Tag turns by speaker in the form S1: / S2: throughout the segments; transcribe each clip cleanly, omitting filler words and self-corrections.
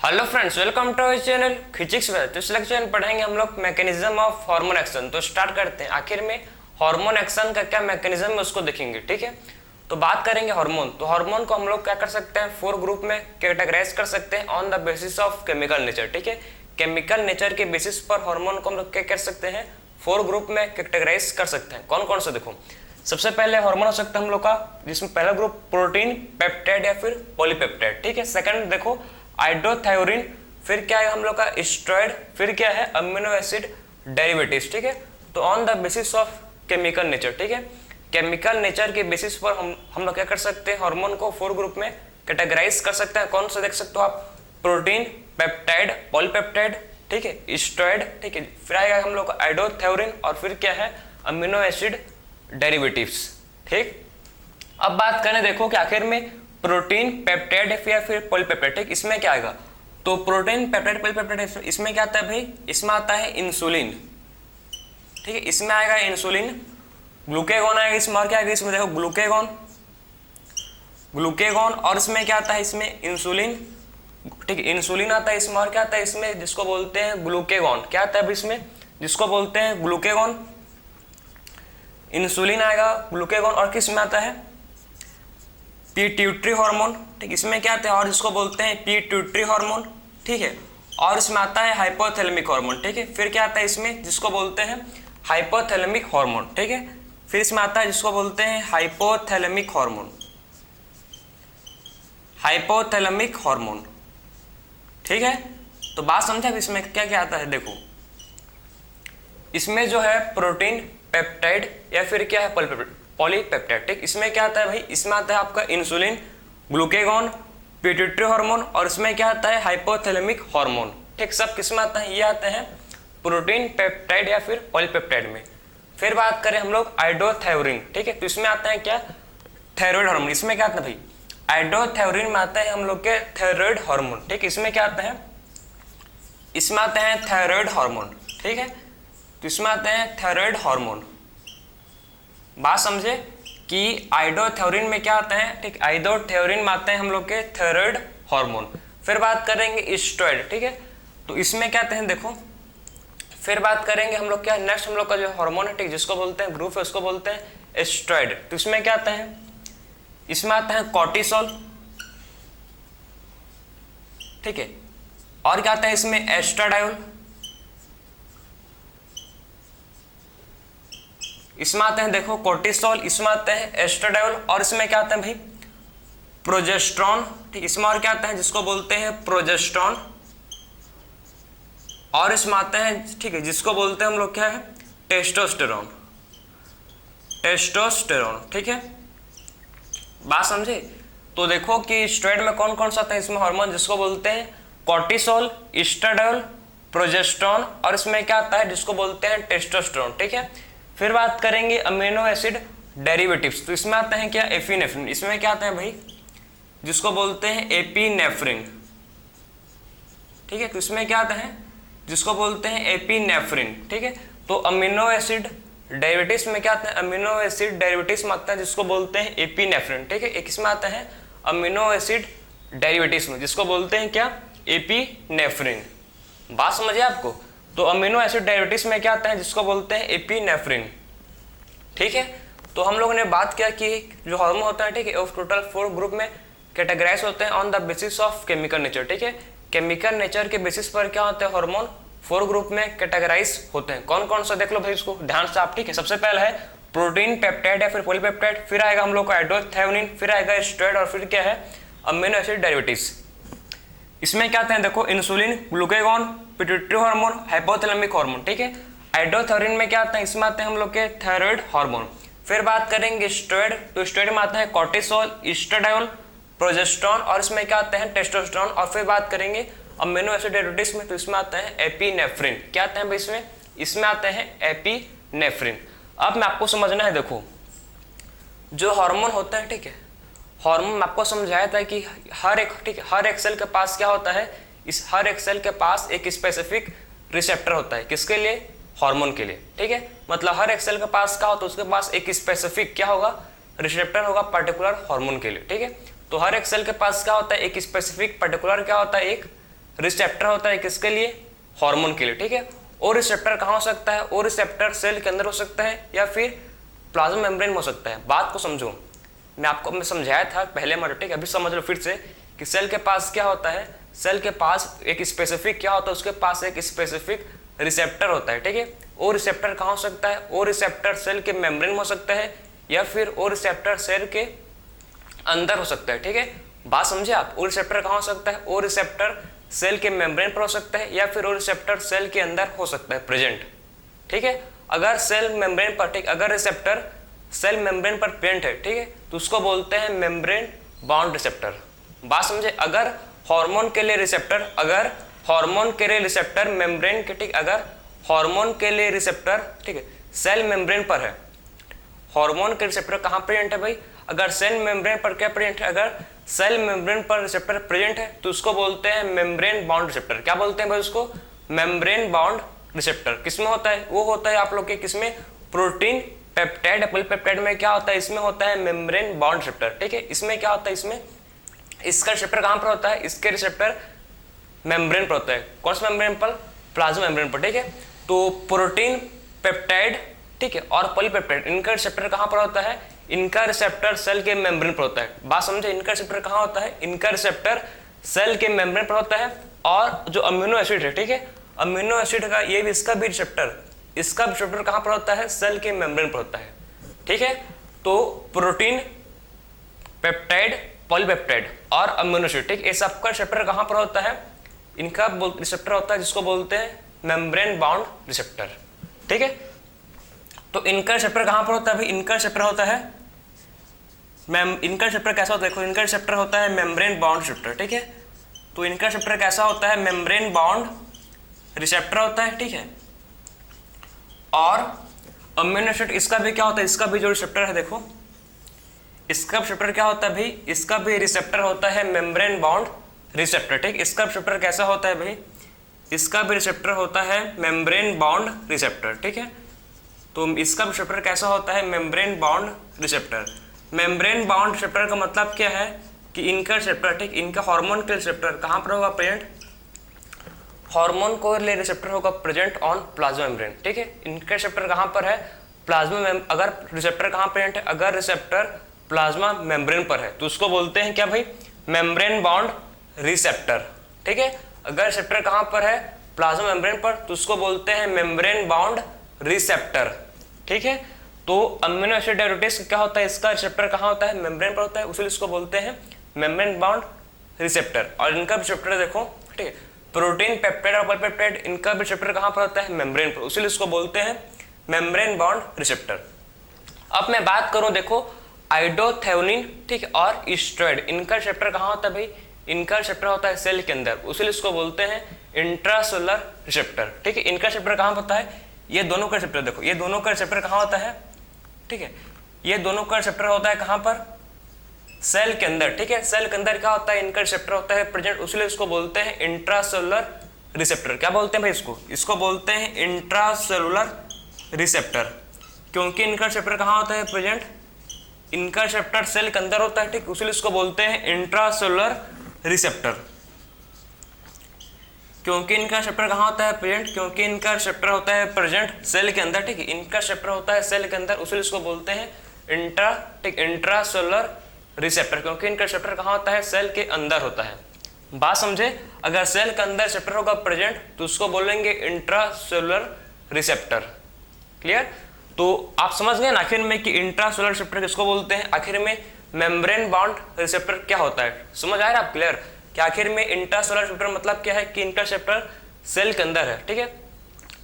S1: Hello friends, welcome to our channel physics में। तो इस लेक्चर में पढ़ेंगे हम लोग मैकेनिज्म ऑफ हार्मोन एक्शन। तो स्टार्ट करते हैं। आखिर में हार्मोन एक्शन का क्या मैकेनिज्म है उसको देखेंगे, ठीक है। तो बात करेंगे हार्मोन। तो हार्मोन को हम लोग क्या कर सकते हैं, 4 ग्रुप में कैटेगराइज कर सकते हैं on the basis of chemical nature, ठीक है। केमिकल नेचर के बेसिस पर हार्मोन को हम लोग क्या कर सकते हैं, 4 ग्रुप में कैटेगराइज कर सकते हैं। कौन कौन से देखो, सबसे पहले हार्मोन हो सकता है हम लोग का, जिसमें पहला ग्रुप प्रोटीन, पेप्टाइड या फिर पॉलीपेप्टाइड, ठीक है। सेकंड देखो आइडोथायोरिन, फिर क्या है हम लोग का स्टेरॉइड, फिर क्या है अमीनो एसिड डेरिवेटिव्स, ठीक है। तो on the basis of chemical nature, ठीक है, केमिकल नेचर के बेसिस पर हम लोग क्या कर सकते हैं, हार्मोन को 4 ग्रुप में कैटेगराइज कर सकते हैं। कौन सा देख सकते हो आप, प्रोटीन, पेप्टाइड, पॉलीपेप्टाइड, ठीक है, स्टेरॉइड, ठीक है, फिर आएगा हम लोग का आइडोथायोरिन और फिर क्या है अमीनो एसिड डेरिवेटिव्स, ठीक। अब बात करें देखो कि आखिर में प्रोटीन, पेप्टाइड या फिर पॉलीपेप्टाइड, ठीक, इसमें क्या आएगा। तो प्रोटीन, पेप्टाइड, पॉलीपेप्टाइड, इसमें क्या आता है भाई, इसमें आता है इंसुलिन, ठीक है, इसमें आएगा इंसुलिन। ग्लूकेगॉन आएगा इसमें, और क्या आएगा इसमें देखो ग्लूकेगॉन, ग्लूकेगॉन, और इसमें क्या आता है, इसमें इंसुलिन, ठीक है, इंसुलिन आता है इसमें, और क्या आता है इसमें, जिसको बोलते हैं ग्लूकेगॉन, क्या आता है अभी इसमें, जिसको बोलते हैं ग्लूकेगॉन। इंसुलिन आएगा, ग्लूकेगॉन, और किस में आता है पिट्यूटरी हार्मोन, ठीक, इसमें क्या आता है, और इसको बोलते हैं पिट्यूटरी हार्मोन, ठीक है, और इसमें आता है हाइपोथैलेमिक हार्मोन, ठीक है, फिर क्या आता है इसमें, जिसको बोलते हैं हाइपोथैलेमिक हार्मोन, ठीक है, फिर इसमें आता है जिसको बोलते हैं हाइपोथैलेमिक हार्मोन, हाइपोथैलेमिक हार्मोन, ठीक है। तो बात समझे अब इसमें क्या क्या आता है, देखो इसमें जो है प्रोटीन, पेप्टाइड या फिर क्या है पॉलीपेप्टाइड, ठीक, इसमें क्या आता है भाई, इसमें आता है आपका इंसुलिन, ग्लूकेगॉन, पिट्यूटरी हार्मोन, और इसमें क्या आता है हाइपोथैलेमिक हार्मोन, ठीक, सब किसमें आता है, ये आते हैं प्रोटीन, पेप्टाइड या फिर पॉलीपेप्टाइड में। फिर बात करें हम लोग आइडोथायोरिन, ठीक है, तो इसमें आता है क्या थायराइड हार्मोन, इसमें क्या आता है भाई आइडोथायोरिन में आता है हम लोग के थायराइड हार्मोन, ठीक, इसमें क्या आता है, इसमें आते हैं थायराइड हार्मोन, ठीक है, तो इसमें आते हैं थायराइड हार्मोन। बात समझे कि आइडोथायोरिन में क्या आता है, ठीक, आइडोथायोरिन में आते हैं हम लोग के थायराइड हार्मोन। फिर बात करेंगे स्टेरॉइड, ठीक है, तो इसमें क्या आते हैं देखो, फिर बात करेंगे हम लोग क्या नेक्स्ट हम लोग का जो हार्मोन है, ठीक, जिसको बोलते हैं ग्रुप है उसको बोलते हैं स्टेरॉइड। तो इसमें क्या आता है, इसमें आता है कॉर्टिसोल, ठीक है, और क्या आता है इसमें एस्ट्राडायोल, इसमें आते हैं देखो कोर्टिसोल, इसमें आते हैं एस्ट्राडायोल, और इसमें क्या आता है भाई प्रोजेस्ट्रॉन, ठीक, इसमें और क्या आता है जिसको बोलते हैं प्रोजेस्ट्रॉन, और इसमें आते हैं, ठीक है, जिसको बोलते हैं हम लोग क्या है टेस्टोस्टेरोन, टेस्टोस्टेरोन, ठीक है। बात समझे। तो देखो कि स्टेरॉइड में कौन कौन सा आता है इसमें हार्मोन, जिसको बोलते हैं कोर्टिसोल, एस्ट्राडायोल, प्रोजेस्ट्रॉन, और इसमें क्या आता है जिसको बोलते हैं टेस्टोस्टेरोन, ठीक है। फिर बात करेंगे अमीनो एसिड डेरिवेटिव्स, तो इसमें आते हैं क्या एपिनेफ्रिन, इसमें क्या आता है भाई जिसको बोलते हैं एपिनेफ्रिन, ठीक है, तो इसमें क्या आता है जिसको बोलते हैं एपिनेफ्रिन, ठीक है। तो अमीनो एसिड डेरिवेटिव्स में क्या आता है, अमीनो एसिड डेरिवेटिव्स में आता है जिसको बोलते हैं एपिनेफ्रिन, ठीक है, एक इसमें आता है अमीनो एसिड डेरिवेटिव्स में जिसको बोलते हैं क्या एपिनेफ्रिन। बात समझिए आपको। तो अमीनो एसिड डेरिवेटिव्स में क्या आता है जिसको बोलते हैं एपिनेफ्रिन, ठीक है। तो हम लोगों ने बात किया कि जो हार्मोन होता है, ठीक है, टोटल 4 ग्रुप में कैटेगराइज होते हैं on the basis of chemical nature, ठीक है। केमिकल नेचर के बेसिस पर क्या होते हैं हार्मोन 4 ग्रुप में कैटेगराइज होते हैं। कौन कौन सा देख लो भाई इसको ध्यान से आप, ठीक है। सबसे पहला है प्रोटीन, पेप्टाइड या फिर पॉलीपेप्टाइड, फिर आएगा हम लोग का आइडोथायोरिन, फिर आएगा स्टेरॉइड, और फिर क्या है अमीनो एसिड डेरिवेटिव्स। इसमें क्या आते हैं देखो insulin, glucagon, pituitary hormone, hypothalamic hormone, ठीक है। आइडोथायोरिन में क्या आता है, इसमें आते हैं हम लोग के थायराइड हार्मोन। फिर बात करेंगे स्टेरॉइड, तो स्टेरॉइड में आता है कॉर्टिसोल, एस्ट्राडायोल, प्रोजेस्ट्रॉन, और इसमें क्या आते हैं टेस्टोस्टेरोन। और फिर बात करेंगे अमीनो एसिड डेरिवेटिव्स में, तो इसमें आता है एपिनेफ्रिन, क्या आते हैं भाई इसमें, इसमें आते हैं एपिनेफ्रिन। अब मैं आपको समझना है, देखो जो हार्मोन होता है, ठीक है, हार्मोन में आपको समझाया था कि हर एक, ठीक है, हर एक सेल के पास क्या होता है, इस हर एक सेल के पास एक स्पेसिफिक रिसेप्टर होता है, किसके लिए, हार्मोन के लिए, ठीक है। मतलब हर एक सेल के पास क्या होता है, उसके पास एक स्पेसिफिक क्या होगा रिसेप्टर होगा पर्टिकुलर हार्मोन के लिए, ठीक है। तो हर एक सेल के पास क्या होता है, एक स्पेसिफिक पर्टिकुलर क्या होता है, एक रिसेप्टर होता है किसके लिए, हार्मोन के लिए, ठीक है। और रिसेप्टर कहाँ हो सकता है, और रिसेप्टर सेल के अंदर हो सकता है या फिर प्लाज्मा मेम्ब्रेन में हो सकता है। बात को समझो, मैं समझाया था पहले में, ठीक है, अभी समझ लो फिर से कि सेल के पास क्या होता है, सेल के पास एक स्पेसिफिक क्या होता है, उसके पास एक स्पेसिफिक रिसेप्टर होता है, ठीक है। और रिसेप्टर कहाँ हो सकता है, और रिसेप्टर सेल के मेम्ब्रेन में हो सकता है या फिर और रिसेप्टर सेल के अंदर हो सकता है, ठीक है। बात समझे आप, और रिसेप्टर कहाँ हो सकता है, और रिसेप्टर सेल के मेम्ब्रेन पर हो सकता है या फिर और रिसेप्टर सेल के अंदर हो सकता है प्रेजेंट, ठीक है। अगर सेल मेम्ब्रेन पर, ठीक, अगर रिसेप्टर सेल मेम्ब्रेन पर प्रेजेंट है, ठीक है, तो उसको बोलते हैं मेम्ब्रेन बाउंड रिसेप्टर। बात समझे, अगर हार्मोन के लिए रिसेप्टर, अगर हार्मोन के लिए रिसेप्टर मेम्ब्रेन के, ठीक, अगर हार्मोन के लिए रिसेप्टर, ठीक है, सेल मेम्ब्रेन पर है, हार्मोन के रिसेप्टर कहाँ प्रेजेंट है भाई, अगर सेल मेम्ब्रेन पर क्या प्रेजेंट है, अगर सेल मेम्ब्रेन पर रिसेप्टर प्रेजेंट है तो उसको बोलते हैं मेम्ब्रेन बाउंड रिसेप्टर। क्या बोलते हैं भाई उसको, मेम्ब्रेन बाउंड रिसेप्टर। किसमें होता है, वो होता है आप लोग के किसमें, प्रोटीन पेप्टाइड, पॉलीपेप्टाइड में क्या होता है, इसमें होता है मेम्ब्रेन बाउंड रिसेप्टर, ठीक है। इसमें क्या होता है, इसमें इसका रिसेप्टर कहाँ पर होता है, इसके रिसेप्टर मेम्ब्रेन पर होता है। कौन सा मेम्ब्रेन पर, प्लाज्मा मेम्ब्रेन पर, ठीक है। तो प्रोटीन पेप्टाइड, ठीक है, और पॉलीपेप्टाइड, इनका रिसेप्टर कहाँ पर होता है, इनका रिसेप्टर सेल के मेम्ब्रेन पर होता है। बात समझे, इनका रिसेप्टर कहाँ होता है, इनका रिसेप्टर सेल के मेम्ब्रेन पर होता है। और जो अमीनो एसिड है, ठीक है, अमीनो एसिड का ये भी, इसका भी रिसेप्टर, इसका रिसेप्टर कहाँ पर होता है, सेल के मेम्ब्रेन पर होता है, ठीक है। तो प्रोटीन पेप्टाइड, पॉलीपेप्टाइड और अमीनो एसिड, ठीक, ये सबका रिसेप्टर कहाँ पर होता है, इनका रिसेप्टर होता है जिसको बोलते हैं मेम्ब्रेन बाउंड रिसेप्टर, ठीक है। तो इनका रिसेप्टर कहाँ पर होता है भाई, इनका रिसेप्टर होता है इनका रिसेप्टर कैसा होता है, देखो इनका रिसेप्टर होता है मेम्ब्रेन बाउंड रिसेप्टर, ठीक है। तो इनका रिसेप्टर कैसा होता है, मेम्ब्रेन बाउंड रिसेप्टर होता है, ठीक है। और अमीनो एसिड इसका भी क्या होता है, इसका भी जो रिसेप्टर है, देखो इसका रिसेप्टर क्या होता है भाई, इसका भी रिसेप्टर होता है मेम्ब्रेन बाउंड रिसेप्टर, ठीक। इसका रिसेप्टर कैसा होता है भाई, इसका भी रिसेप्टर होता है मेम्ब्रेन बाउंड रिसेप्टर, ठीक है। तो इसका रिसेप्टर कैसा होता है, membrane bound receptor. Membrane bound receptor का मतलब क्या है कि इनका रिसेप्टर, ठीक, इनका हार्मोन के रिसेप्टर कहाँ पर होगा प्रेजेंट, हार्मोन को ले रिसेप्टर होगा प्रेजेंट ऑन प्लाज्मा मेम्ब्रेन, ठीक है। इनका रिसेप्टर कहाँ पर है, प्लाज्मा अगर रिसेप्टर कहाँ प्रेजेंट है, अगर रिसेप्टर प्लाज्मा मेम्ब्रेन पर है तो उसको बोलते हैं क्या भाई, मेम्ब्रेन बाउंड रिसेप्टर, ठीक है। अगर रिसेप्टर कहाँ पर है, प्लाज्मा मेम्ब्रेन पर, तो उसको बोलते हैं मेम्ब्रेन बाउंड रिसेप्टर, ठीक है। तो अमीनो एसिड डेरिवेटिव्स क्या होता है, इसका रिसेप्टर कहाँ होता है, मेम्ब्रेन पर होता है, उसीलिए इसको बोलते हैं मेम्ब्रेन बाउंड रिसेप्टर। और इनका रिसेप्टर देखो, ठीक है, प्रोटीन पेप्टाइड और पॉलीपेप्टाइड, इनका रिसेप्टर कहाँ पर होता है, मेम्ब्रेन पर, उसीलिए इसको बोलते हैं मेम्ब्रेन बाउंड रिसेप्टर। अब मैं बात करूं, देखो आइडोथेओनिन, ठीक है, और स्टेरॉइड, इनका रिसेप्टर कहाँ होता है भाई, इनका रिसेप्टर होता है सेल के अंदर, उसीलिए इसको बोलते हैं इंट्रासेलुलर रिसेप्टर, ठीक है। इनका रिसेप्टर कहाँ होता है, ये दोनों का रिसेप्टर, देखो ये दोनों का रिसेप्टर कहाँ होता है, ठीक है, ये दोनों का रिसेप्टर होता है कहाँ पर, सेल के अंदर, ठीक है। सेल के अंदर क्या होता है, इनका रिसेप्टर होता है प्रेजेंट, उसलिए इसको बोलते हैं इंट्रासेलुलर रिसेप्टर। क्या बोलते हैं भाई इसको, इसको बोलते हैं इंट्रासेलुलर रिसेप्टर, क्योंकि इनका रिसेप्टर कहाँ होता है प्रेजेंट, इनका रिसेप्टर सेल के अंदर होता है, ठीक, इसलिए इसको बोलते हैं इंट्रासेलुलर रिसेप्टर। क्योंकि इनका रिसेप्टर कहाँ होता है प्रेजेंट, क्योंकि इनका रिसेप्टर होता है प्रेजेंट सेल के अंदर, ठीक है, इनका रिसेप्टर होता है सेल के अंदर, उसलिए इसको बोलते हैं इंट्रासेलुलर रिसेप्टर, क्योंकि इनका रिसेप्टर कहाँ होता है, सेल के अंदर होता है। बात समझे, अगर सेल के अंदर रिसेप्टर होगा प्रेजेंट तो उसको बोलेंगे इंट्रासेलुलर रिसेप्टर। क्लियर, तो आप समझ गए ना आखिर में कि इंट्रासेलुलर रिसेप्टर किसको बोलते हैं, आखिर में मेम्ब्रेन बाउंड रिसेप्टर क्या होता है, समझ आ रहा है आप, क्लियर, कि आखिर में इंट्रासेलुलर रिसेप्टर मतलब क्या है कि इनका रिसेप्टर सेल के अंदर है, ठीक है।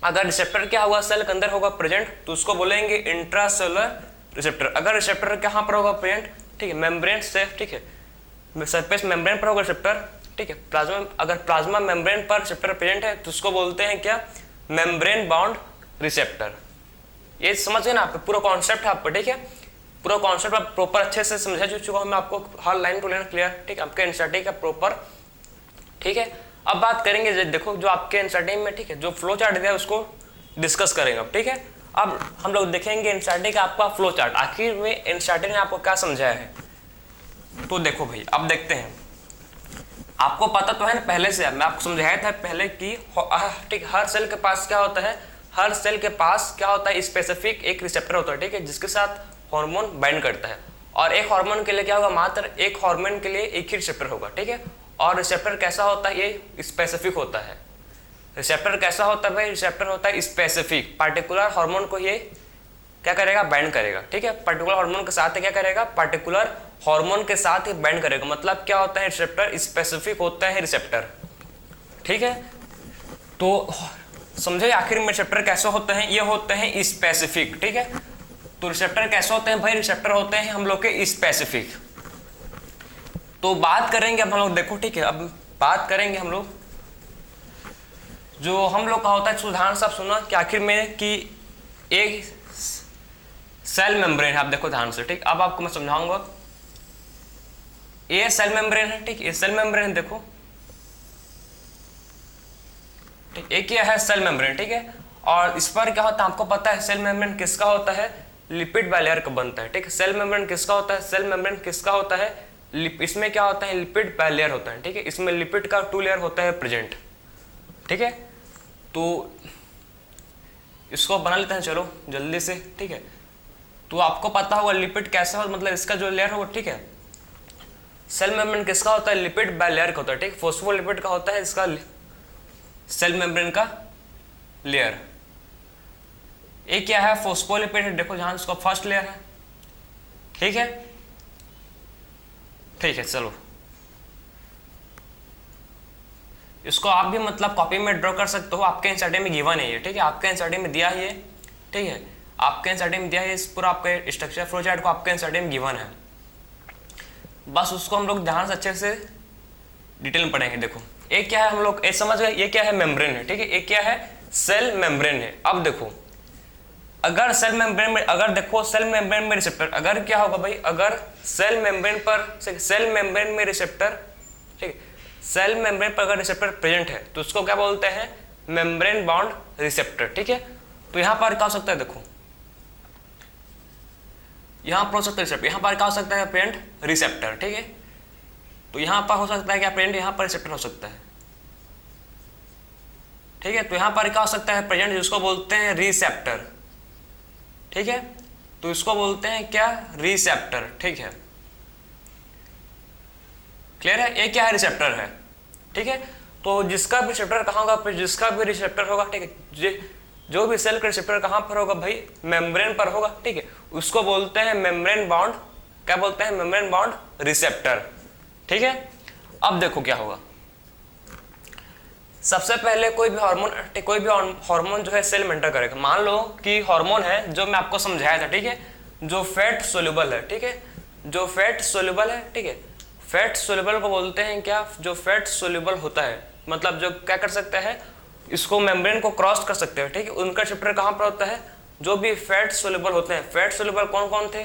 S1: अगर रिसेप्टर क्या होगा, सेल के अंदर होगा प्रेजेंट, तो उसको बोलेंगे इंट्रासेलुलर रिसेप्टर। अगर रिसेप्टर कहाँ पर होगा प्रेजेंट, ठीक है, मेम्ब्रेन से, ठीक है, सरफेस मेम्ब्रेन पर होगा रिसेप्टर, ठीक है, प्लाज्मा, अगर प्लाज्मा मेम्ब्रेन पर रिसेप्टर प्रेजेंट है तो उसको बोलते हैं क्या, मेम्ब्रेन बाउंड रिसेप्टर। ये समझ गए ना आप, पूरा कॉन्सेप्ट है आपको, ठीक है, पूरा कॉन्सेप्ट आप प्रॉपर अच्छे से समझा चुका हूँ मैं आपको, हर लाइन टू लाइन क्लियर, ठीक है, आपके एनसीईआरटी का प्रॉपर, ठीक है। अब बात करेंगे, देखो जो आपके एनसीईआरटी में, ठीक है, जो फ्लो चार्ट दिया है उसको डिस्कस करेंगे अब, ठीक है। अब हम लोग देखेंगे एनसीईआरटी का आपका फ्लो चार्ट, आखिर में एनसीईआरटी ने आपको क्या समझाया है। तो देखो भाई अब देखते हैं, आपको पता तो है ना पहले से, मैं आपको समझाया था पहले कि ठीक हर सेल के पास क्या होता है, हर सेल के पास क्या होता है, स्पेसिफिक एक रिसेप्टर होता है, ठीक है, जिसके साथ हार्मोन बाइंड करता है। और एक हार्मोन के लिए क्या होगा, मात्र एक हार्मोन के लिए एक ही रिसेप्टर होगा, ठीक है। और रिसेप्टर कैसा होता है, ये स्पेसिफिक होता है। रिसेप्टर कैसा होता है भाई, रिसेप्टर होता है स्पेसिफिक, पार्टिकुलर हार्मोन को ये क्या करेगा, बाइंड करेगा, ठीक है। पर्टिकुलर हार्मोन के साथ क्या करेगा, पर्टिकुलर हार्मोन के साथ ही बाइंड करेगा। मतलब क्या होता है, रिसेप्टर स्पेसिफिक होता है रिसेप्टर, ठीक है। तो समझे आखिर में रिसेप्टर कैसे होते हैं, ये होते हैं स्पेसिफिक, ठीक है। तो रिसेप्टर कैसे होते हैं भाई, रिसेप्टर होते हैं हम लोग के स्पेसिफिक। तो बात करेंगे अब हम लोग, देखो ठीक है, अब बात करेंगे हम लोग जो हम लोग का होता है, उदाहरण से आप सुना कि आखिर में कि एक सेल मेम्ब्रेन है, आप देखो ध्यान से, ठीक। अब आपको मैं समझाऊंगा, ये सेल मेम्ब्रेन है, ठीक, ये सेल मेम्ब्रेन देखो, ठीक, एक क्या है सेल मेम्ब्रेन, ठीक है। और इस पर क्या होता है, आपको पता है सेल मेम्ब्रेन किसका होता है, लिपिड बाइलेयर का बनता है, ठीक है। सेल मेम्ब्रेन किसका होता है, सेल मेम्ब्रेन किसका होता है, इसमें क्या होता है, लिपिड बाइलेयर होता है, ठीक है। इसमें लिपिड का 2 लेयर होता है प्रेजेंट, ठीक है। तो इसको बना लेते हैं चलो जल्दी से, ठीक है। तो आपको पता होगा लिपिड कैसा हो, मतलब इसका जो लेयर होगा, ठीक है। सेल मेम्ब्रेन किसका होता है, लिपिड बाइलेयर का होता है, ठीक। फोस्फोलिपिड का होता है इसका सेल मेम्ब्रेन का लेयर। एक क्या है, फोस्फोलिपिड है, देखो जहां इसका फर्स्ट लेयर है, ठीक है, ठीक है। चलो इसको आप भी मतलब कॉपी में ड्रॉ कर सकते हो, आपके एनसीईआरटी में गिवन है ये, ठीक है, आपके एनसीईआरटी में दिया है ये, ठीक है, आपके एनसीईआरटी में दिया है, इस पूरा आपके स्ट्रक्चर फ्लो चार्ट को आपके एनसीईआरटी में गिवन है। बस उसको हम लोग ध्यान से अच्छे से डिटेल में पढ़ेंगे। देखो एक क्या है, हम लोग समझ गए, ये क्या है, मेम्ब्रेन है, ठीक है, एक क्या है, सेल मेम्ब्रेन है। अब देखो अगर सेल मेम्ब्रेन में, अगर देखो सेल मेम्ब्रेन में रिसेप्टर, अगर क्या होगा भाई, अगर सेल मेम्ब्रेन पर, सेल मेम्ब्रेन में रिसेप्टर, ठीक है, सेल मेम्ब्रेन पर अगर रिसेप्टर प्रेजेंट है तो उसको क्या बोलते हैं, मेम्ब्रेन बाउंड रिसेप्टर, ठीक है। तो यहां पर क्या हो सकता है, देखो यहां पर हो सकता है रिसेप्टर, यहां पर क्या हो सकता है, प्रेजेंट रिसेप्टर, ठीक है। तो यहां पर हो सकता है क्या, प्रेजेंट, यहां पर रिसेप्टर हो सकता है, ठीक है। तो यहां पर क्या हो सकता है, प्रेजेंट, जिसको बोलते हैं रिसेप्टर, ठीक है। तो इसको बोलते हैं क्या, रिसेप्टर, ठीक है, क्लियर है। ये क्या है, रिसेप्टर है, ठीक है। तो जिसका भी रिसेप्टर कहाँ होगा, जिसका भी रिसेप्टर होगा, ठीक है, जो भी सेल का रिसेप्टर कहाँ पर होगा भाई, मेम्ब्रेन पर होगा, ठीक है, उसको बोलते हैं मेम्ब्रेन बाउंड, क्या बोलते हैं, मेम्ब्रेन बाउंड रिसेप्टर, ठीक है। अब देखो क्या होगा, सबसे पहले कोई भी हार्मोन जो है सेल में एंटर करेगा। मान लो कि हार्मोन है जो मैं आपको समझाया था, ठीक है, जो फैट सोल्यूबल है, ठीक है, जो फैट सोल्यूबल है, ठीक है। फैट सोल्यूबल को बोलते हैं क्या, जो फैट सोल्यूबल होता है, मतलब जो क्या कर सकता है, इसको मेम्ब्रेन को क्रॉस कर सकते हैं, ठीक है। उनका रिसेप्टर कहाँ पर होता है, जो भी फैट सोल्यूबल होते हैं। फैट सोल्यूबल कौन कौन थे,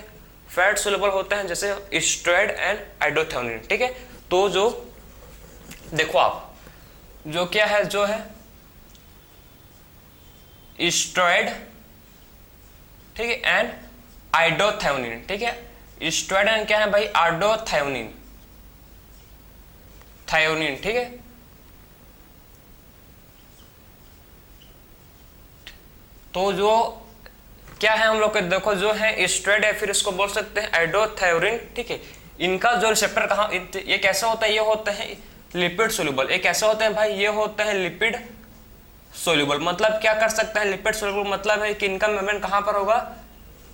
S1: फैट सोल्यूबल होते हैं जैसे स्टेरॉइड एंड आइडोथैयोनिन, ठीक है। तो जो देखो आप, जो क्या है, जो है स्टेरॉइड, ठीक है, एंड आइडोथैयोनिन, ठीक है। स्टेरॉइड एंड क्या है भाई, आइडोथैयोनिन, थायोनिन, ठीक है। तो जो क्या है हम लोग के, देखो जो है स्टेरॉइड है, फिर इसको बोल सकते हैं आइडोथायोरिन, ठीक है। इनका जो रिसेप्टर कहाँ, ये कैसा होता है, ये होते हैं लिपिड सोल्यूबल। ये कैसे होते हैं भाई, ये होते हैं लिपिड सोल्यूबल। मतलब क्या कर सकते हैं, लिपिड सोल्यूबल मतलब है कि इनका मेम्ब्रेन कहाँ पर होगा,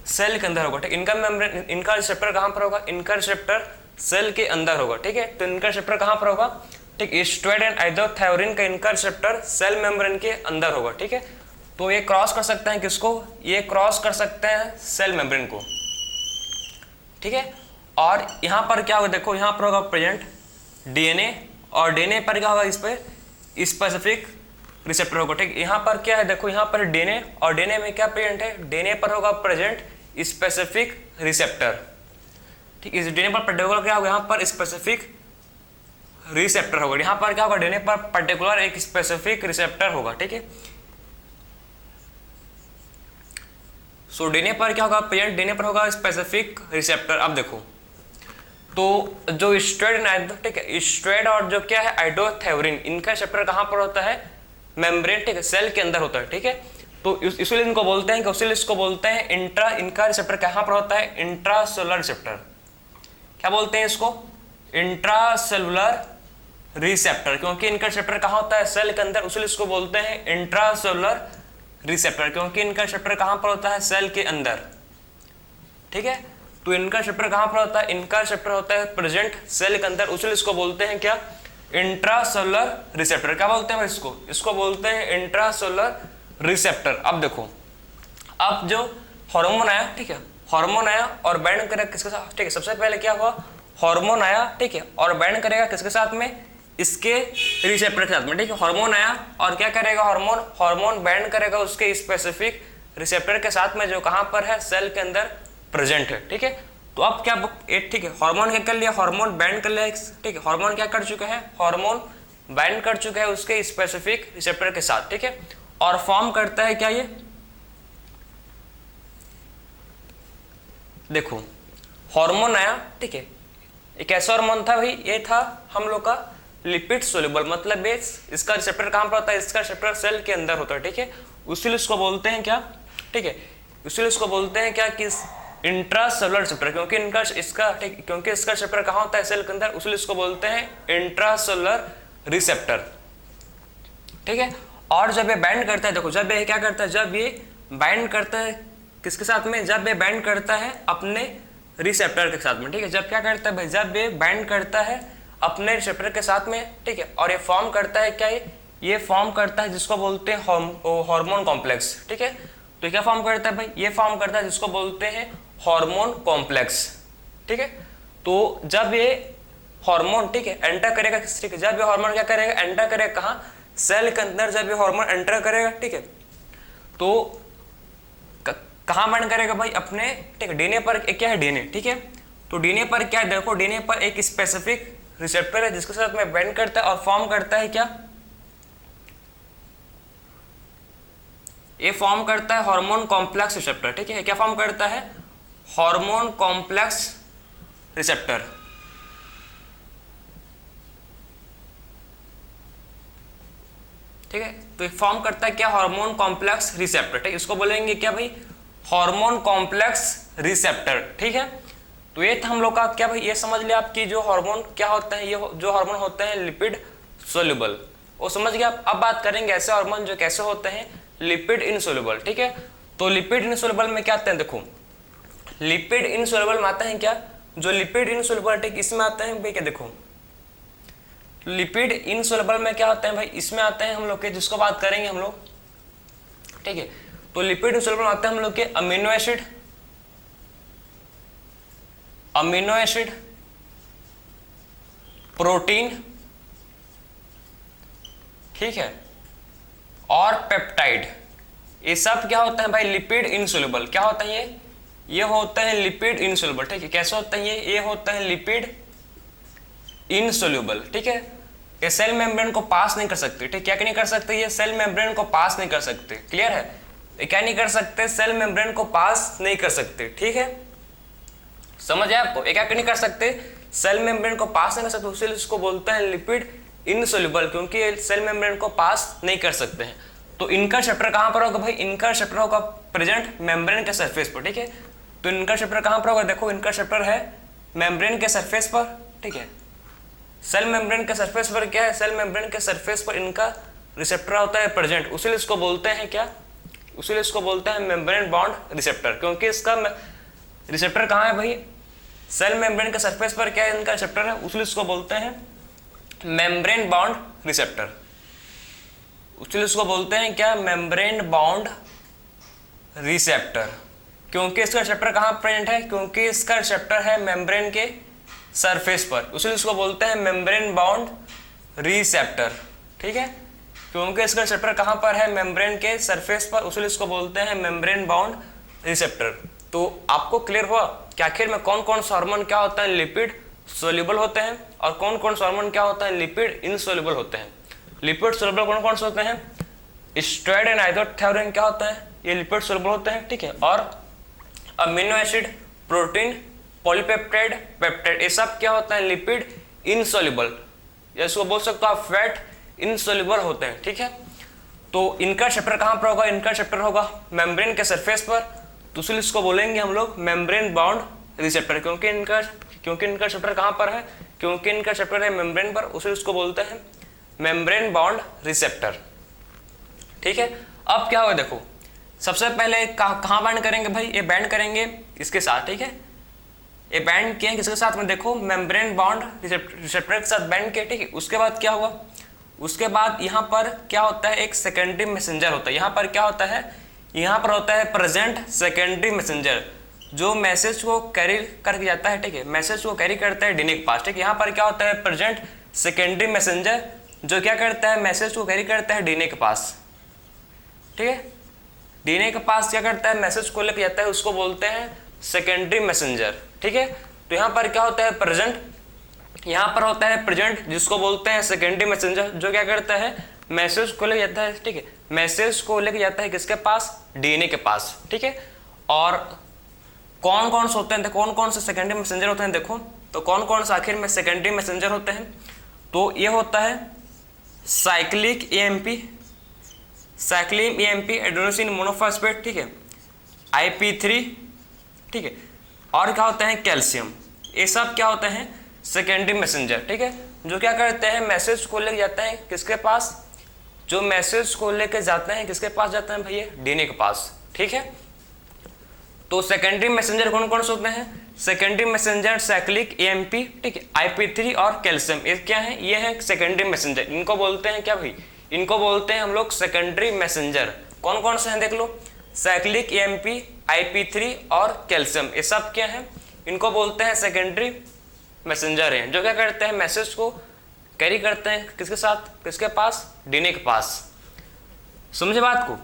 S1: सेल के अंदर होगा, ठीक। इनका मेम्ब्रेन, इनका रिसेप्टर कहाँ पर होगा, इनका रिसेप्टर सेल के अंदर होगा, ठीक है। तो इनका रिसेप्टर कहाँ पर होगा, ठीक, स्टेरॉइड एंड आइडोथायोरिन का इनका रिसेप्टर सेल मेम्ब्रेन के अंदर होगा, ठीक है। तो ये क्रॉस कर सकते हैं किसको, ये क्रॉस कर सकते हैं सेल मेम्ब्रेन को, ठीक है। और यहाँ पर क्या होगा, देखो यहाँ पर होगा प्रेजेंट डीएनए, और डीएनए पर क्या होगा, इस पर स्पेसिफिक रिसेप्टर होगा, ठीक। यहाँ पर क्या है, देखो यहाँ पर डीएनए, और डीएनए में क्या प्रेजेंट है, डीएनए पर होगा प्रेजेंट स्पेसिफिक रिसेप्टर, ठीक। इस डीएनए पर पर्टिकुलर क्या होगा, यहाँ पर स्पेसिफिक रिसेप्टर होगा। यहाँ पर क्या होगा, डीएनए पर पर्टिकुलर एक स्पेसिफिक रिसेप्टर होगा, ठीक है। सो डीएनए पर क्या होगा, प्रेजेंट डीएनए पर होगा स्पेसिफिक रिसेप्टर। अब देखो, तो जो स्टेरॉइड एंड ठीक है, स्टेरॉइड और जो क्या है आइडोथेरिन, इनका रिसेप्टर कहाँ पर होता है, मेम्ब्रेन, ठीक है, सेल के अंदर होता है, ठीक है। तो इसलिए इनको बोलते हैं, इसलिए इसको बोलते हैं इंट्रा, इनका रिसेप्टर कहाँ पर होता है, इंट्रासेलुलर रिसेप्टर। क्या बोलते हैं इसको, इंट्रासेलुलर रिसेप्टर, क्योंकि इनका रिसेप्टर कहाँ होता है, सेल के अंदर, इसलिए इसको बोलते हैं इंट्रासेलुलर रिसेप्टर, क्योंकि इनका रिसेप्टर कहाँ पर होता है, सेल के अंदर, ठीक है। तो इनका रिसेप्टर कहाँ पर होता है, इनका रिसेप्टर होता है प्रेजेंट सेल के अंदर, इसलिए इसको बोलते हैं क्या, इंट्रासेलुलर रिसेप्टर। क्या बोलते हैं इसको, इसको बोलते हैं इंट्रासेलुलर रिसेप्टर। अब देखो, अब जो हार्मोन आया, ठीक है, हार्मोन आया और बाइंड करेगा किसके साथ, ठीक है, सबसे पहले क्या हुआ, हार्मोन आया, ठीक है, और बाइंड करेगा किसके साथ में, इसके रिसेप्टर के साथ में, ठीक है। हार्मोन आया और क्या करेगा, हार्मोन बाइंड करेगा उसके स्पेसिफिक रिसेप्टर के साथ में, जो कहां पर है, सेल के अंदर प्रेजेंट है, ठीक है। तो अब क्या, ठीक है, हार्मोन क्या कर लिया, हार्मोन बाइंड कर लिया, ठीक है, हार्मोन क्या कर चुका है, हार्मोन बाइंड कर चुका है उसके स्पेसिफिक रिसेप्टर के साथ, ठीक है, और फॉर्म करता है क्या, ये देखो हार्मोन आया, ठीक है, एक ऐसा हार्मोन था भाई, ये था हम लोग का लिपिड सोल्यूबल, मतलब ये इसका रिसेप्टर कहां पर होता है, इसका रिसेप्टर सेल के अंदर होता है, ठीक है, उसीलिए इसको बोलते हैं क्या, ठीक है, इसीलिए इसको बोलते हैं क्या, कि इंट्रासेलुलर रिसेप्टर, क्योंकि इनका इसका, ठीक, क्योंकि इसका रिसेप्टर कहां होता है, सेल के अंदर, इसलिए इसको बोलते हैं इंट्रासेलुलर रिसेप्टर, ठीक है। और जब ये बाइंड करता है, देखो जब ये क्या करता है, जब ये बाइंड करता है किसके साथ में, जब ये बाइंड करता है अपने रिसेप्टर के साथ में, ठीक है, जब क्या करता है भाई, जब ये बाइंड करता है अपने रिसेप्टर के साथ में, ठीक है, और ये फॉर्म करता है क्या, ये फॉर्म करता है जिसको बोलते हैं हार्मोन कॉम्प्लेक्स, ठीक है। तो क्या फॉर्म करता है भाई, ये फॉर्म करता है जिसको बोलते हैं हार्मोन कॉम्प्लेक्स, ठीक है। तो जब ये हार्मोन, ठीक है, एंटर करेगा, ठीक है, जब ये हार्मोन क्या करेगा, एंटर करेगा कहाँ, सेल के अंदर, जब ये हार्मोन एंटर करेगा, ठीक है, तो कहाँ बाइंड करेगा भाई, अपने, ठीक है, डीएनए पर, क्या है डीएनए, ठीक है। तो डीएनए पर क्या है, देखो डीएनए पर एक स्पेसिफिक रिसेप्टर है जिसके साथ में बाइंड करता है और फॉर्म करता है क्या, ये फॉर्म करता है हार्मोन कॉम्प्लेक्स रिसेप्टर, ठीक है, क्या फॉर्म करता है, हार्मोन कॉम्प्लेक्स रिसेप्टर, ठीक है। तो ये फॉर्म करता है क्या, हार्मोन कॉम्प्लेक्स रिसेप्टर, ठीक, इसको बोलेंगे क्या भाई, हार्मोन कॉम्प्लेक्स रिसेप्टर, ठीक है। तो ये था हम लोग का क्या भाई, ये समझ लिया आपकी जो हार्मोन क्या होते हैं, ये जो हार्मोन होते हैं लिपिड सोल्यूबल, वो समझ गया आप। अब बात करेंगे ऐसे हार्मोन जो कैसे होते हैं, लिपिड इनसोल्यूबल, ठीक है। तो लिपिड इनसोल्यूबल में क्या आते हैं, देखो लिपिड इनसोल्यूबल में आते हैं क्या, जो लिपिड इनसोल्यूबल, ठीक, इसमें आते हैं भाई, क्या देखो लिपिड इनसोल्यूबल में क्या होते हैं भाई, इसमें आते हैं हम लोग के, जिसको बात करेंगे हम लोग, ठीक है। तो लिपिड इनसोल्यूबल में आते हैं हम लोग के अमीनो एसिड, प्रोटीन, ठीक है, और पेप्टाइड, ये सब क्या होता है भाई, लिपिड इनसोल्यूबल, क्या होता है ये होता है लिपिड इनसोल्यूबल, ठीक है। कैसे होता है ये होता है लिपिड इनसोल्यूबल, ठीक है। ये सेल मेम्ब्रेन को पास नहीं कर सकते, ठीक, क्या नहीं कर सकते, ये सेल मेम्ब्रेन को पास नहीं कर सकते, क्लियर है, ये क्या नहीं कर सकते, सेल मेम्ब्रेन को पास नहीं कर सकते, ठीक है, समझ आया आपको, ये क्या नहीं कर सकते, सेल मेम्ब्रेन को पास नहीं कर सकते, इसलिए इसको बोलते हैं लिपिड इनसोल्यूबल, क्योंकि सेल मेम्ब्रेन को पास नहीं कर सकते हैं। तो इनका रिसेप्टर कहां पर होगा भाई, इनका रिसेप्टर होगा प्रेजेंट मेम्ब्रेन के सरफेस पर, ठीक है। तो इनका रिसेप्टर कहां पर होगा, देखो इनका रिसेप्टर है मेम्ब्रेन के सरफेस पर, ठीक है, सेल मेम्ब्रेन के सरफेस पर क्या है, सेल मेम्ब्रेन के सरफेस पर इनका रिसेप्टर होता है प्रेजेंट, उसीलिए इसको बोलते हैं क्या, उसीलिए इसको बोलते हैं मेम्ब्रेन बाउंड रिसेप्टर, क्योंकि इसका रिसेप्टर कहाँ है भाई, सेल मेम्ब्रेन के सरफेस पर क्या है, इनका रिसेप्टर है, उसलिए इसको बोलते हैं मेम्ब्रेन बाउंड रिसेप्टर, उसलिए इसको बोलते हैं क्या, मेम्ब्रेन बाउंड रिसेप्टर, क्योंकि इसका रिसेप्टर कहाँ प्रेजेंट है, क्योंकि इसका रिसेप्टर है मेम्ब्रेन के सरफेस पर, इसलिए इसको बोलते हैं मेम्ब्रेन बाउंड रिसेप्टर, ठीक है, क्योंकि इसका रिसेप्टर कहाँ पर है, मेम्ब्रेन के सरफेस पर, इसलिए इसको बोलते हैं मेम्ब्रेन बाउंड रिसेप्टर। तो आपको क्लियर हुआ कि आखिर में कौन कौन सा हार्मोन क्या होता है, लिपिड सोल्यूबल होते हैं, और कौन कौन सा हार्मोन क्या होता है, लिपिड इनसोल्यूबल होते हैं। लिपिड सोल्यूबल कौन कौन से होते हैं, स्टेरॉइड एंड आइसोथेरिन क्या होता है, ये लिपिड सोल्यूबल होते हैं, ठीक है, और amino acid, protein, polypeptide, peptide, ये सब क्या होता है लिपिड इनसॉल्युबल, या इसको बोल सकते हो आप फैट इनसॉल्युबल होते हैं, ठीक है। तो इनका रिसेप्टर कहाँ पर होगा, इनका रिसेप्टर होगा मेम्ब्रेन के सरफेस पर, तो इसलिए इसको बोलेंगे हम लोग मेम्ब्रेन बाउंड रिसेप्टर, क्योंकि इनका रिसेप्टर कहाँ पर है, क्योंकि इनका रिसेप्टर है मेम्ब्रेन पर, उसे इसको बोलते हैं मेम्ब्रेन बाउंड रिसेप्टर, ठीक है। अब क्या होगा देखो, सबसे पहले कहाँ बाइंड करेंगे भाई, ये बाइंड करेंगे इसके साथ, ठीक है। ये बाइंड किए किसके साथ में, देखो मेम्ब्रेन बाउंड रिसेप्टर के साथ बाइंड किया, ठीक है। उसके बाद क्या हुआ, उसके बाद यहाँ पर क्या होता है, एक सेकेंडरी मैसेंजर होता है, यहाँ पर क्या होता है, यहाँ पर होता है प्रेजेंट सेकेंडरी मैसेंजर, जो मैसेज को कैरी करके जाता है, ठीक है, मैसेज को कैरी करता है डीएनए के पास, ठीक है। यहाँ पर क्या होता है प्रेजेंट सेकेंडरी मैसेंजर, जो क्या करता है मैसेज को कैरी करता है डीएनए के पास, ठीक है। डीएनए के पास क्या करता है मैसेज को लेके जाता है, उसको बोलते हैं सेकेंडरी मैसेंजर, ठीक है। तो यहाँ पर क्या होता है प्रेजेंट, यहाँ पर होता है प्रेजेंट जिसको बोलते हैं सेकेंडरी मैसेंजर, जो क्या करता है मैसेज को लेके जाता है, ठीक है, मैसेज को लेके जाता है किसके पास, डीएनए के पास, ठीक है। और कौन कौन से होते हैं, कौन कौन से सेकेंडरी मैसेंजर होते हैं, देखो तो कौन कौन से आखिर में सेकेंडरी मैसेंजर होते हैं, तो ये होता है cyclic AMP, cyclin AMP adenosine monophosphate, ठीक है, IP3, ठीक है। और क्या होते हैं कैल्शियम, ये सब क्या होते हैं सेकेंडरी मैसेंजर, ठीक है, जो क्या करते हैं मैसेज को लेके जाते हैं किसके पास, जो मैसेज को लेके जाते हैं किसके पास जाते हैं भैया, डीएनए के पास, ठीक है। तो सेकेंडरी मैसेंजर कौन कौन से होते हैं, सेकेंडरी मैसेंजर साइक्लिक एएमपी, ठीक है, IP3 और कैल्शियम, ये क्या है, ये है सेकेंडरी मैसेंजर, इनको बोलते हैं क्या भाई, इनको बोलते हैं हम लोग सेकेंडरी मैसेंजर। कौन कौन से हैं देख लो, साइक्लिक एएमपी, IP3 और कैल्शियम, ये सब क्या है, इनको बोलते हैं सेकेंडरी मैसेंजर हैं, जो क्या करते हैं मैसेज को कैरी करते हैं किसके साथ, किसके पास, डीएनए के पास, समझे बात को।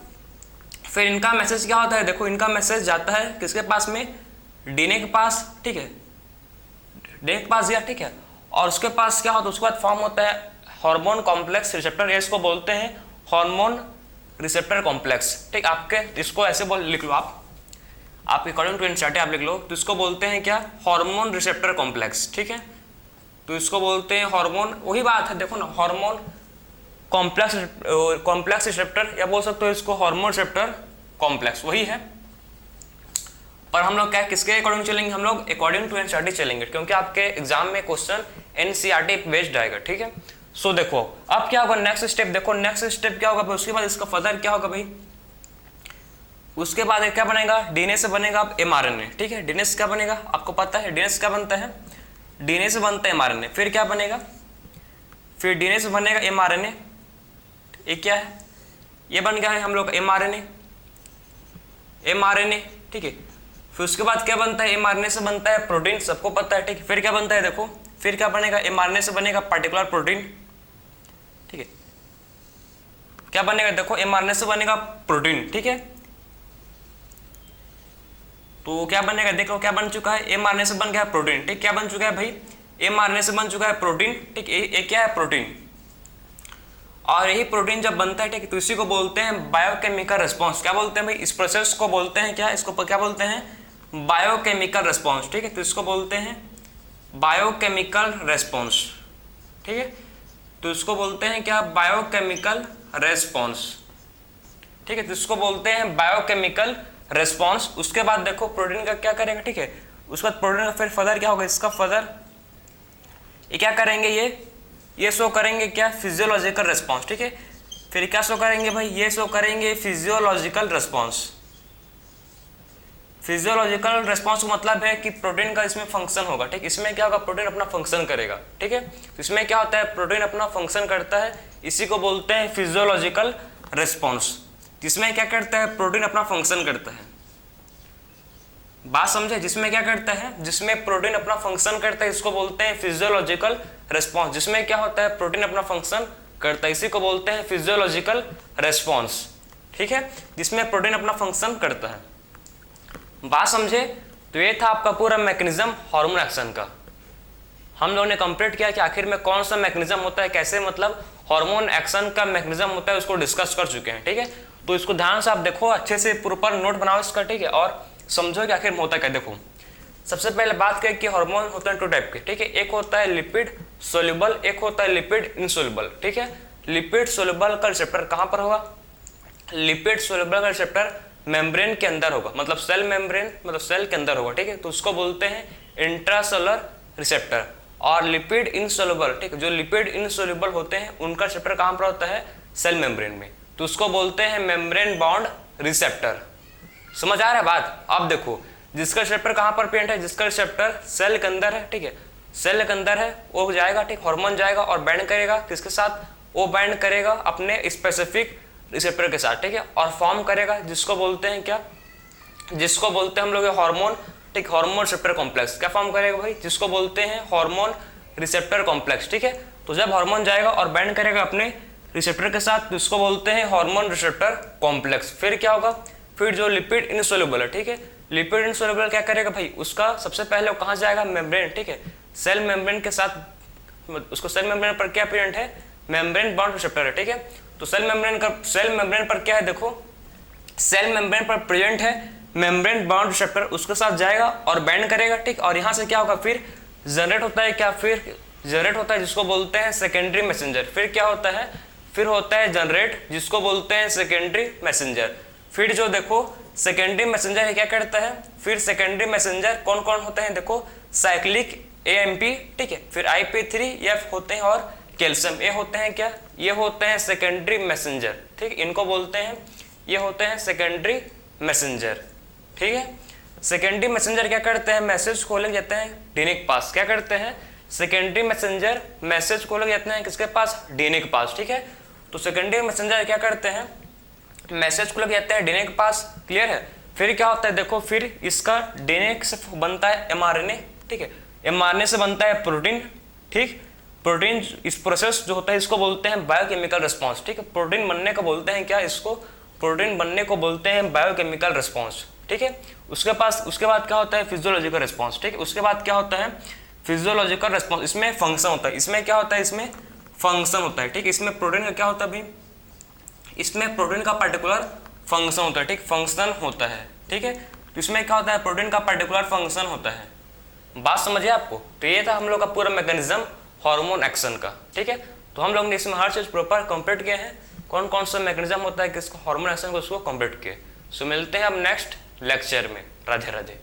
S1: फिर इनका मैसेज क्या होता है, देखो इनका मैसेज जाता है किसके पास में, डीएनए के पास, ठीक है, डीएनए के पास गया, ठीक है। और उसके पास क्या होता है, उसके बाद फॉर्म होता है हार्मोन कॉम्प्लेक्स रिसेप्टर, इसको बोलते हैं हार्मोन रिसेप्टर कॉम्प्लेक्स, ठीक। आपके इसको ऐसे बोल लिख लो आप अकॉर्डिंग टू एनसीईआरटी आप लिख लो, तो इसको बोलते हैं क्या, हार्मोन रिसेप्टर कॉम्प्लेक्स, ठीक है। तो इसको बोलते हैं हार्मोन, वही बात है देखो ना, हार्मोन कॉम्प्लेक्स रिसेप्टर, या बोल सकते हो इसको हार्मोन रिसेप्टर कॉम्प्लेक्स, वही है। पर हम लोग क्या किसके अकॉर्डिंग चलेंगे, हम लोग अकॉर्डिंग टू एनसीईआरटी चलेंगे, क्योंकि आपके एग्जाम में क्वेश्चन एनसीईआरटी बेस्ड आएगा, ठीक है। सो देखो अब क्या होगा, नेक्स्ट स्टेप देखो, नेक्स्ट स्टेप क्या होगा, उसके बाद इसका फर्दर क्या होगा भाई, उसके बाद क्या बनेगा, डीएनए से बनेगा अब एमआरएनए, ठीक है। डीएनए से क्या बनेगा, आपको पता है डीएनए से क्या बनता है, डीएनए से बनता है एमआरएनए, फिर क्या बनेगा, फिर डीएनए से बनेगा एमआरएनए, ये क्या है, ये बन गया है हम लोग एमआरएनए, ठीक है। फिर उसके बाद क्या बनता है, एमआरएनए से बनता है प्रोटीन, सबको पता है, ठीक है। फिर क्या बनता है देखो, फिर क्या बनेगा, एमआरएनए से बनेगा पार्टिकुलर प्रोटीन, ठीक है। क्या बनेगा देखो, एमआरएनए से बनेगा प्रोटीन, ठीक है। तो क्या बनेगा देखो, क्या बन चुका है, एमआरएनए से बन गया प्रोटीन, ठीक। क्या बन चुका है भाई, एमआरएनए से बन चुका है प्रोटीन, ठीक। ये क्या है प्रोटीन, और यही प्रोटीन जब बनता है, ठीक, तो इसी को बोलते हैं बायोकेमिकल रिस्पॉन्स। क्या बोलते हैं भाई, इस प्रोसेस को बोलते हैं क्या, इसको क्या बोलते हैं बायोकेमिकल रिस्पॉन्स, ठीक है। तो इसको बोलते हैं बायोकेमिकल रिस्पॉन्स, ठीक है। तो इसको बोलते हैं क्या, बायोकेमिकल रिस्पॉन्स, ठीक है। तो इसको बोलते हैं बायोकेमिकल रिस्पॉन्स। उसके बाद देखो प्रोटीन का क्या करेंगे, ठीक है। उसके बाद प्रोटीन का फिर फर्दर क्या होगा, इसका फर्दर ये क्या करेंगे, ये शो करेंगे क्या, फिजियोलॉजिकल रिस्पॉन्स, ठीक है। फिर क्या शो करेंगे भाई, ये शो करेंगे फिजियोलॉजिकल रिस्पॉन्स। फिजियोलॉजिकल रिस्पॉन्स मतलब है कि प्रोटीन का इसमें फंक्शन होगा, ठीक। इसमें क्या होगा, प्रोटीन अपना फंक्शन करेगा, ठीक है। तो इसमें क्या होता है, प्रोटीन अपना फंक्शन करता है, इसी को बोलते हैं फिजियोलॉजिकल रिस्पॉन्स। जिसमें क्या करता है, प्रोटीन अपना फंक्शन करता है, बात समझे, जिसमें क्या करता है, जिसमें प्रोटीन अपना फंक्शन करता है, इसको बोलते हैं फिजियोलॉजिकल रिस्पॉन्स। जिसमें क्या होता है, प्रोटीन अपना फंक्शन करता है, इसी को बोलते हैं फिजियोलॉजिकल रिस्पॉन्स, ठीक है। जिसमें प्रोटीन अपना फंक्शन करता है, बात समझे। तो ये था आपका पूरा मैकेनिज्म हार्मोन एक्शन का। हम लोगों ने कंप्लीट किया कि आखिर में कौन सा मैकेनिज्म होता है, कैसे मतलब हार्मोन एक्शन का मैकेनिज्म होता है, उसको डिस्कस कर चुके हैं, ठीक है। तो इसको ध्यान से आप देखो, अच्छे से प्रॉपर नोट बनाओ इसका, ठीक है, और समझो कि आखिर में होता क्या। देखो सबसे पहले बात करें कि हार्मोन होते हैं 2 टाइप के, ठीक है। एक होता है लिपिड सोल्यूबल, एक होता है लिपिड इनसोल्यूबल, ठीक है। लिपिड सोल्यूबल का रिसेप्टर कहां पर होगा? लिपिड सोल्यूबल का रिसेप्टर मेम्ब्रेन के अंदर होगा, मतलब सेल मेम्ब्रेन, मतलब सेल के अंदर होगा, ठीक है। तो उसको बोलते हैं इंट्रासेलुलर रिसेप्टर। और लिपिड इनसोल्यूबल, ठीक है, जो लिपिड इनसोल्यूबल होते हैं उनका रिसेप्टर कहां पर होता है? सेल मेम्ब्रेन में, तो उसको बोलते हैं मेम्ब्रेन बाउंड रिसेप्टर। समझ आ रहा है बात? अब देखो जिसका रिसेप्टर कहां पर प्रेजेंट है, जिसका रिसेप्टर सेल के अंदर है, ठीक है, सेल के अंदर है, वो जाएगा, ठीक, हार्मोन जाएगा और बाइंड करेगा किसके साथ? वो बाइंड करेगा अपने स्पेसिफिक रिसेप्टर के साथ, ठीक है, और फॉर्म करेगा जिसको बोलते हैं क्या? जिसको बोलते हैं हम लोग हार्मोन, ठीक, हार्मोन रिसेप्टर कॉम्प्लेक्स। क्या फॉर्म करेगा भाई? जिसको बोलते हैं हार्मोन रिसेप्टर कॉम्प्लेक्स, ठीक है। तो जब हार्मोन जाएगा और बाइंड करेगा अपने रिसेप्टर के साथ, जिसको बोलते हैं हार्मोन रिसेप्टर कॉम्प्लेक्स। फिर क्या होगा? फिर जो लिपिड इनसोल्यूबल है, ठीक है, लिपिड इनसोल्यूबल क्या करेगा भाई? उसका सबसे पहले वो कहाँ जाएगा? मेम्ब्रेन, ठीक है, सेल मेम्ब्रेन के साथ, उसको सेल मेम्ब्रेन पर क्या प्रेजेंट है? मेम्ब्रेन बाउंड रिसेप्टर है, ठीक है। तो सेल मेम्ब्रेन पर क्या है? देखो सेल मेम्ब्रेन पर प्रेजेंट है मेम्ब्रेन बाउंड रिसेप्टर, उसके साथ जाएगा और बाइंड करेगा, ठीक। और यहाँ से क्या होगा? फिर जनरेट होता है क्या? फिर जनरेट होता है जिसको बोलते हैं सेकेंडरी मैसेंजर। फिर क्या होता है? फिर होता है जनरेट, जिसको बोलते हैं सेकेंडरी मैसेंजर। फिर जो देखो सेकेंडरी मैसेंजर क्या करता है? फिर सेकेंडरी मैसेंजर कौन कौन होते हैं? देखो साइक्लिक AMP, ठीक है, फिर IP3F होते हैं और कैल्शियम ए होते हैं क्या? ये होते हैं सेकेंडरी मैसेंजर, ठीक, इनको बोलते हैं, ये होते हैं सेकेंडरी मैसेंजर, ठीक है। सेकेंडरी मैसेंजर क्या करते हैं? मैसेज को लेके जाते हैं DNA के पास। क्या करते हैं? सेकेंडरी मैसेंजर मैसेज को लेके जाते हैं किसके पास? DNA के पास, ठीक है। तो सेकेंडरी मैसेंजर क्या करते हैं? मैसेज को लेके जाते हैं DNA के पास, क्लियर है। फिर क्या होता है? देखो फिर इसका DNA से बनता है mRNA, ठीक है, mRNA से बनता है प्रोटीन, ठीक। प्रोटीन, इस प्रोसेस जो होता है इसको बोलते हैं बायोकेमिकल रिस्पॉन्स, ठीक है। प्रोटीन बनने को बोलते हैं क्या? इसको प्रोटीन बनने को बोलते हैं बायोकेमिकल रिस्पॉन्स, ठीक है। उसके बाद क्या होता है? फिजियोलॉजिकल रिस्पॉन्स, ठीक है। उसके बाद क्या होता है? Physiological response. इसमें फंक्शन होता है, इसमें क्या होता है? इसमें फंक्शन होता है, ठीक। इसमें प्रोटीन का क्या होता है भाई? इसमें प्रोटीन का पर्टिकुलर फंक्शन होता है, ठीक, फंक्शन होता है, ठीक है। तो इसमें क्या होता है? प्रोटीन का पर्टिकुलर फंक्शन होता है। बात समझिए आपको? तो ये था हम लोग का पूरा मैकेनिज्म हार्मोन एक्शन का, ठीक है। तो हम लोग ने इसमें हर चीज प्रॉपर कंप्लीट किया है, कौन कौन सा मैकेनिज्म होता है किसको हार्मोन एक्शन को, उसको कंप्लीट किए। सो मिलते हैं अब नेक्स्ट लेक्चर में। राधे राधे।